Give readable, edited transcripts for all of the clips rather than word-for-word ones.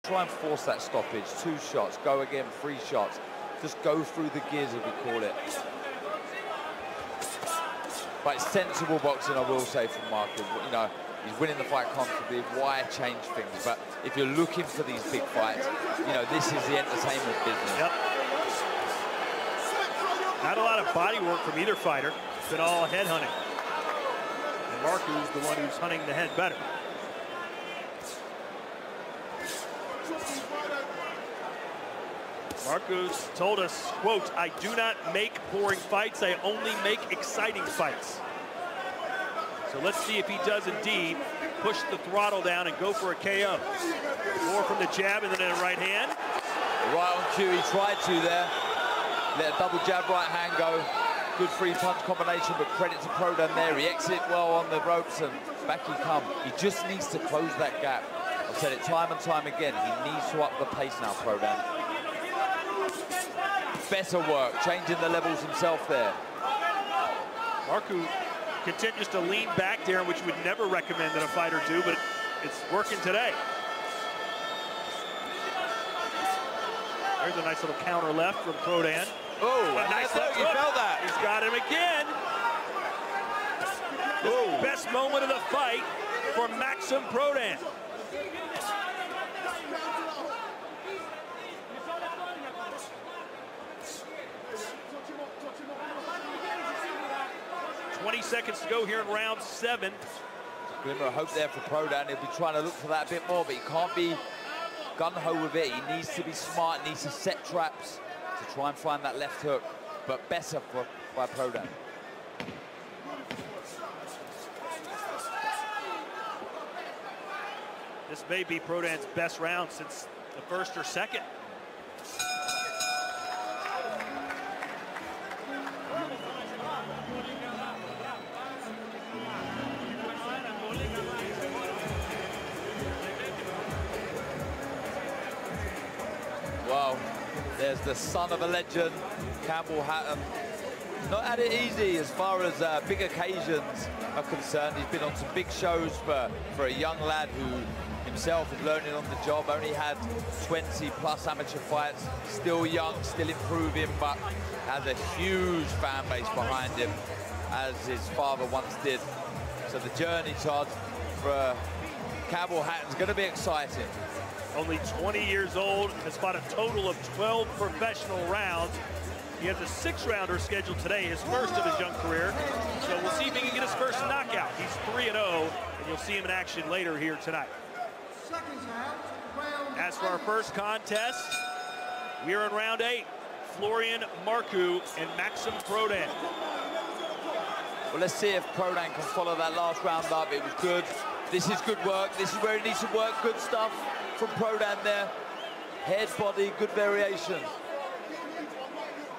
Try and force that stoppage. 2 shots, go again, 3 shots. Just go through the gears, as we call it. But it's sensible boxing, I will say, from Marku. You know, he's winning the fight comfortably. Why change things? But if you're looking for these big fights, you know, this is the entertainment business. Yep. Not a lot of body work from either fighter. It's been all head hunting. And Marku's the one who's hunting the head better. Marku's told us, quote, "I do not make boring fights, I only make exciting fights." So let's see if he does indeed push the throttle down and go for a KO. More from the jab and then a right hand. Right on cue, he tried to there. Let a double jab right hand go. Good 3-punch combination, but credit to Prodan there. He exit well on the ropes and back he come. He just needs to close that gap. I've said it time and time again. He needs to up the pace now, Prodan. Better work, changing the levels himself there. Marku continues to lean back there, which would never recommend that a fighter do, but it's working today. There's a nice little counter left from Prodan. Oh, nice left hook. You felt that. He's got him again. The best moment of the fight for Maxim Prodan. Seconds to go here in round 7. Glimmer of hope there for Prodan. He'll be trying to look for that a bit more, but he can't be gun-ho with it. He needs to be smart, needs to set traps to try and find that left hook, but better by Prodan. This may be Prodan's best round since the first or second. Wow, there's the son of a legend, Campbell Hatton. Not had it easy as far as big occasions are concerned. He's been on some big shows for a young lad who himself is learning on the job. Only had 20+ amateur fights, still young, still improving, but has a huge fan base behind him, as his father once did. So the journey, Todd, for Campbell Hatton's going to be exciting. Only 20 years old, has fought a total of 12 professional rounds. He has a 6-rounder scheduled today, his first of his young career. So we'll see if he can get his first knockout. He's 3-0, and you'll see him in action later here tonight. As for our first contest, we are in round 8. Florian Marku and Maxim Prodan. Well, let's see if Prodan can follow that last round up. It was good. This is good work. This is where he needs to work. Good stuff from Prodan there. Head, body, good variation.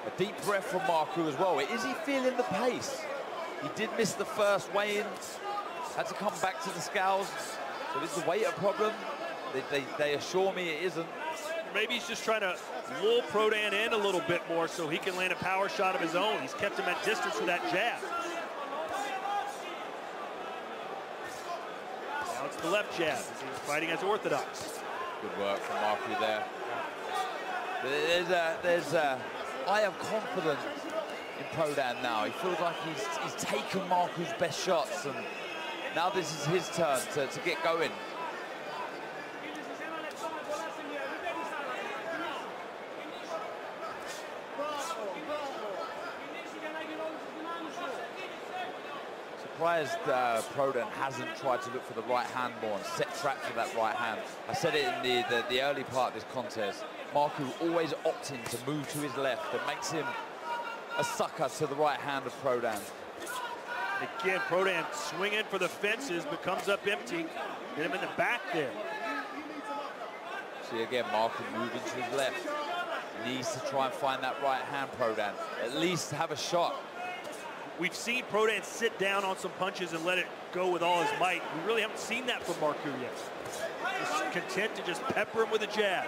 A deep breath from Marku as well. Is he feeling the pace? He did miss the first weigh-in. Had to come back to the scales. So is the weight a problem? They assure me it isn't. Maybe he's just trying to lull Prodan in a little bit more so he can land a power shot of his own. He's kept him at distance with that jab. Now it's the left jab as he's fighting as orthodox. Good work from Marku there. There's a eye of confidence in Prodan now. He feels like he's taken Marku's best shots, and now this is his turn to get going. Surprised Prodan hasn't tried to look for the right hand more and set traps with that right hand. I said it in the early part of this contest. Marku always opting to move to his left. That makes him a sucker to the right hand of Prodan. Again, Prodan swinging for the fences, but comes up empty. Get him in the back there. See again, Marku moving to his left. Needs to try and find that right hand, Prodan. At least have a shot. We've seen Prodan sit down on some punches and let it go with all his might. We really haven't seen that from Marku yet. He's content to just pepper him with a jab.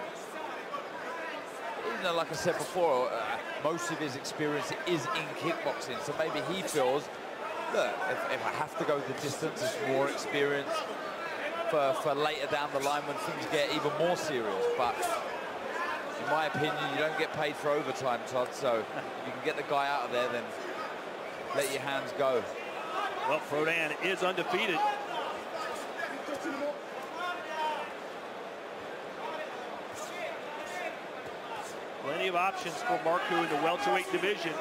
You know, like I said before, most of his experience is in kickboxing, so maybe he feels, look, if I have to go the distance, it's more experience. for later down the line when things get even more serious. But in my opinion, you don't get paid for overtime, Todd. So if you can get the guy out of there, then let your hands go. Well, Prodan is undefeated. Plenty of options for Marku in the welterweight division.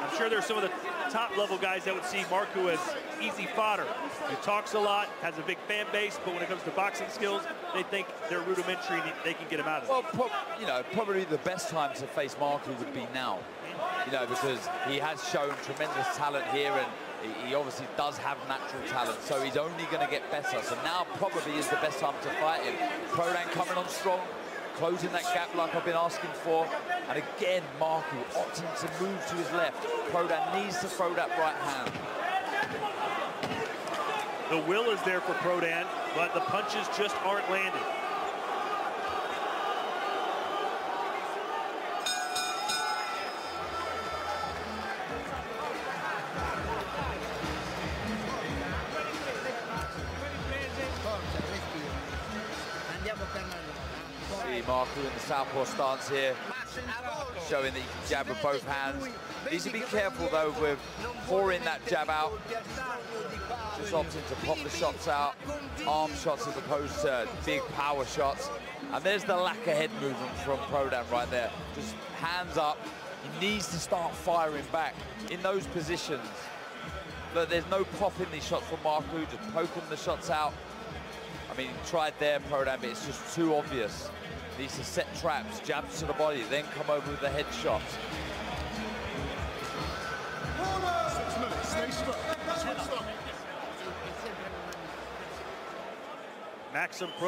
I'm sure there's some of the top-level guys that would see Marku as easy fodder. He talks a lot, has a big fan base, but when it comes to boxing skills, they think they're rudimentary and they can get him out of it. Well, you know, probably the best time to face Marku would be now. You know, because he has shown tremendous talent here, and he obviously does have natural talent, so he's only going to get better. So now probably is the best time to fight him. Prodan coming on strong, closing that gap like I've been asking for. And again, Marku opting to move to his left. Prodan needs to throw that right hand. The will is there for Prodan, but the punches just aren't landing. See Marku in the southpaw stance here, showing that he can jab with both hands. Needs to be careful though with pouring that jab out. Just opting to pop the shots out, arm shots as opposed to big power shots. And there's the lack of head movement from Prodan right there. Just hands up. He needs to start firing back in those positions. Look, there's no pop in these shots from Marku, just poking the shots out. I mean, he tried there, Prodan, but it's just too obvious. Needs to set traps, jabs to the body, then come over with the head shots. 6 minutes, stay stuck. Maxim